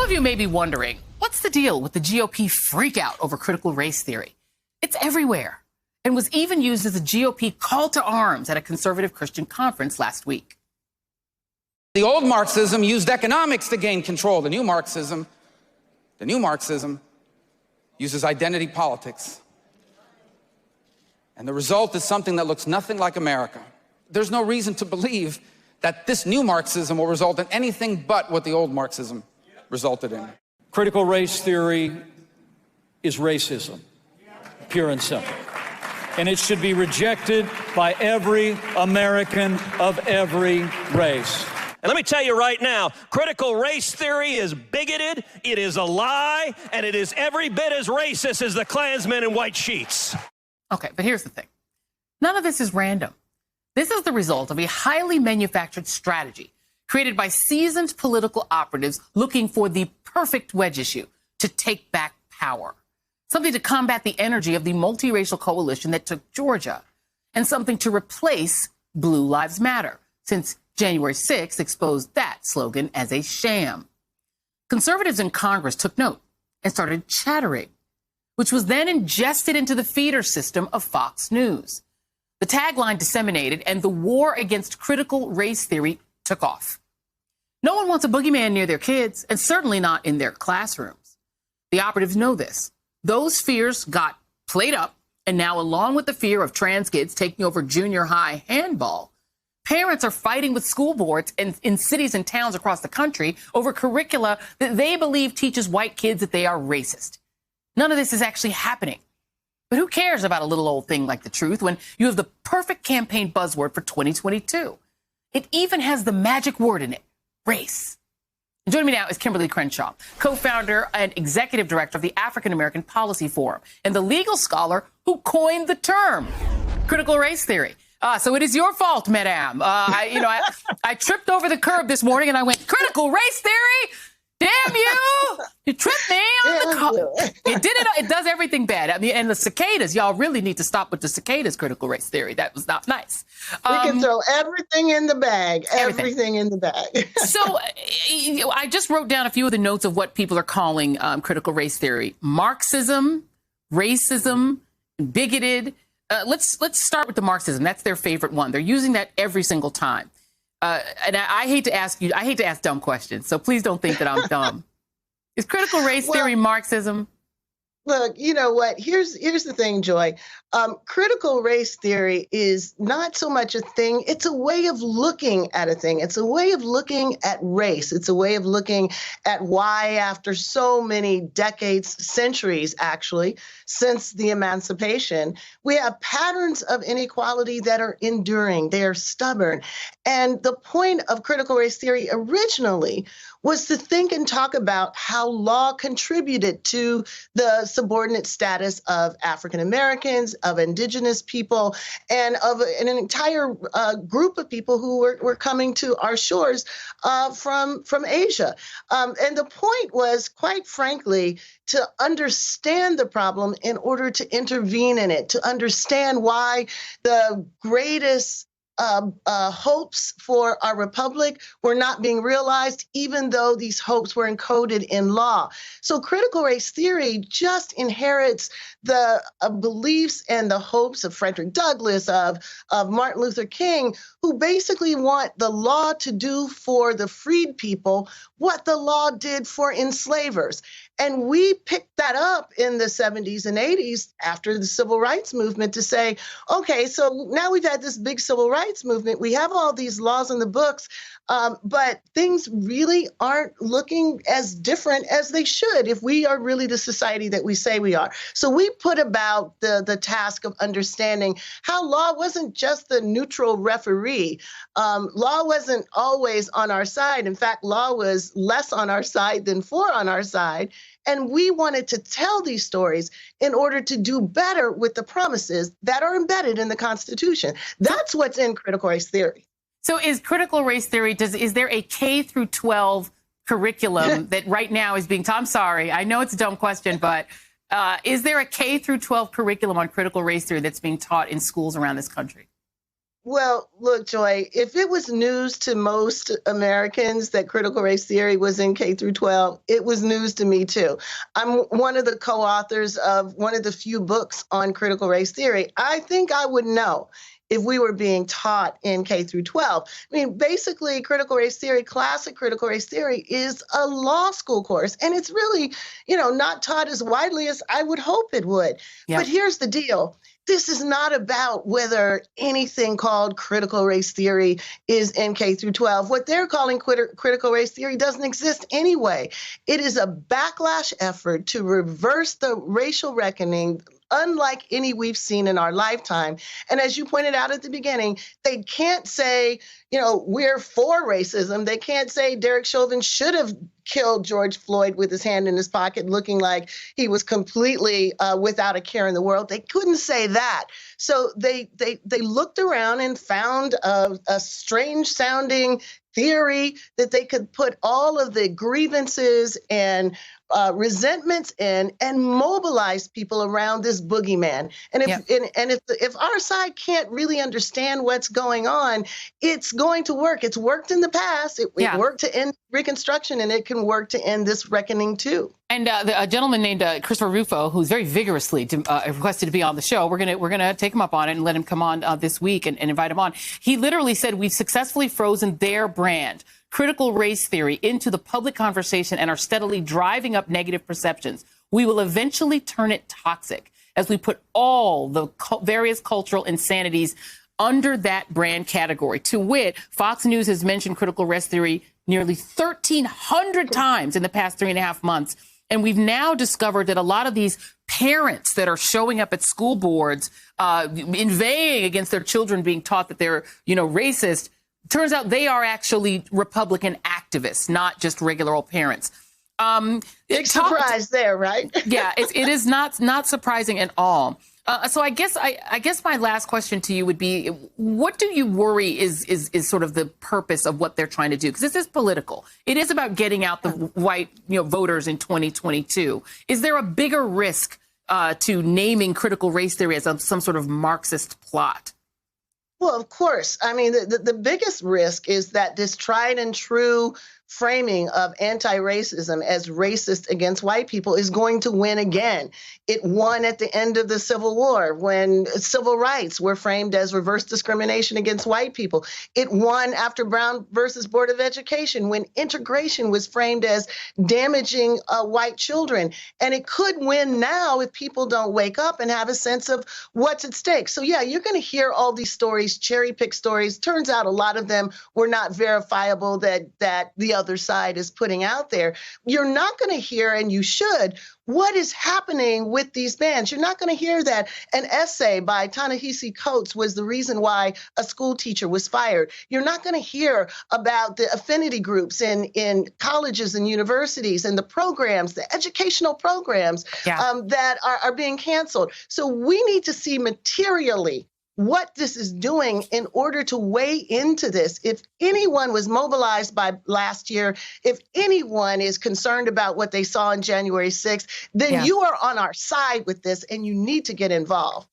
of you may be wondering, what's the deal with the GOP freakout over critical race theory? It's everywhere and was even used as a GOP call to arms at a conservative Christian conference last week. The old Marxism used economics to gain control. The new Marxism uses identity politics. And the result is something that looks nothing like America. There's no reason to believe that this new Marxism will result in anything but what the old Marxism resulted in. Critical race theory is racism, pure and simple. And it should be rejected by every American of every race. And let me tell you right now, critical race theory is bigoted, it is a lie, and it is every bit as racist as the Klansmen in white sheets. Okay, but here's the thing. None of this is random. This is the result of a highly manufactured strategy created by seasoned political operatives looking for the perfect wedge issue to take back power. Something to combat the energy of the multiracial coalition that took Georgia, and something to replace Blue Lives Matter, since January 6th exposed that slogan as a sham. Conservatives in Congress took note and started chattering, which was then ingested into the feeder system of Fox News. The tagline disseminated, and the war against critical race theory took off. No one wants a boogeyman near their kids, and certainly not in their classrooms. The operatives know this. Those fears got played up, and now, along with the fear of trans kids taking over junior high handball, parents are fighting with school boards in cities and towns across the country over curricula that they believe teaches white kids that they are racist. None of this is actually happening. But who cares about a little old thing like the truth when you have the perfect campaign buzzword for 2022? It even has the magic word in it, race. Joining me now is Kimberly Crenshaw, co-founder and executive director of the African American Policy Forum, and the legal scholar who coined the term critical race theory. So it is your fault, madame. I tripped over the curb this morning and I went, critical race theory? Damn you! You tripped me on the car. It did it. It does everything bad. I mean, and the cicadas, y'all really need to stop with the cicadas critical race theory. That was not nice. We can throw everything in the bag. Everything in the bag. So I just wrote down a few of the notes of what people are calling critical race theory: Marxism, racism, bigoted. Let's start with the Marxism. That's their favorite one. They're using that every single time. And I hate to ask dumb questions, so please don't think that I'm dumb. Is critical race theory Marxism? Look, you know what? Here's the thing, Joy. Critical race theory is not so much a thing. It's a way of looking at a thing. It's a way of looking at race. It's a way of looking at why, after so many decades, centuries, actually, since the emancipation, we have patterns of inequality that are enduring. They are stubborn. And the point of critical race theory originally was to think and talk about how law contributed to the subordinate status of African Americans, of indigenous people, and of an entire group of people who were coming to our shores from Asia. And the point was, quite frankly, to understand the problem in order to intervene in it, to understand why the greatest hopes for our republic were not being realized, even though these hopes were encoded in law. So critical race theory just inherits the beliefs and the hopes of Frederick Douglass, of Martin Luther King, who basically want the law to do for the freed people what the law did for enslavers. And we picked that up in the 70s and 80s after the civil rights movement to say, okay, so now we've had this big civil rights movement. We have all these laws in the books, but things really aren't looking as different as they should if we are really the society that we say we are. So we put about the task of understanding how law wasn't just the neutral referee. Law wasn't always on our side. In fact, law was less on our side than for on our side. And we wanted to tell these stories in order to do better with the promises that are embedded in the Constitution. That's what's in critical race theory. So is critical race theory, is there a K through 12 curriculum that right now is being taught? I'm sorry, I know it's a dumb question, but is there a K through 12 curriculum on critical race theory that's being taught in schools around this country? Well, look, Joy, if it was news to most Americans that critical race theory was in K through 12, it was news to me too. I'm one of the co-authors of one of the few books on critical race theory. I think I would know if we were being taught in K through 12. I mean, basically, critical race theory, classic critical race theory is a law school course, and it's really, not taught as widely as I would hope it would. Yeah. But here's the deal. This is not about whether anything called critical race theory is in K through 12. What they're calling critical race theory doesn't exist anyway. It is a backlash effort to reverse the racial reckoning unlike any we've seen in our lifetime. And as you pointed out at the beginning, they can't say, we're for racism. They can't say Derek Chauvin should have killed George Floyd with his hand in his pocket, looking like he was completely without a care in the world. They couldn't say that. So they looked around and found a strange sounding theory that they could put all of the grievances and resentments in and mobilize people around this boogeyman. And if our side can't really understand what's going on, it's going to work. It's worked in the past. It worked to end Reconstruction, and it can work to end this reckoning too. And a gentleman named Christopher Rufo, who's very vigorously requested to be on the show, we're gonna take him up on it and let him come on this week and invite him on. He literally said, we've successfully frozen their brand, critical race theory, into the public conversation and are steadily driving up negative perceptions. We will eventually turn it toxic as we put all the various cultural insanities under that brand category. To wit, Fox News has mentioned critical race theory nearly 1,300 times in the past 3.5 months. And we've now discovered that a lot of these parents that are showing up at school boards, inveighing against their children being taught that they're, racist, turns out they are actually Republican activists, not just regular old parents. Big surprise there, right? Yeah, it is not surprising at all. So I guess my last question to you would be, what do you worry is sort of the purpose of what they're trying to do? Because this is political. It is about getting out the white voters in 2022. Is there a bigger risk to naming critical race theory as some sort of Marxist plot? Well, of course. I mean, the biggest risk is that this tried and true framing of anti-racism as racist against white people is going to win again. It won at the end of the Civil War when civil rights were framed as reverse discrimination against white people. It won after Brown versus Board of Education when integration was framed as damaging white children. And it could win now if people don't wake up and have a sense of what's at stake. So yeah, you're going to hear all these stories, cherry-pick stories. Turns out a lot of them were not verifiable that the other side is putting out there. You're not going to hear, and you should, what is happening with these bans. You're not going to hear that an essay by Ta-Nehisi Coates was the reason why a school teacher was fired. You're not going to hear about the affinity groups in colleges and universities and the programs, the educational programs that are being canceled. So we need to see materially what this is doing in order to weigh into this. If anyone was mobilized by last year, if anyone is concerned about what they saw on January 6th, then you are on our side with this and you need to get involved.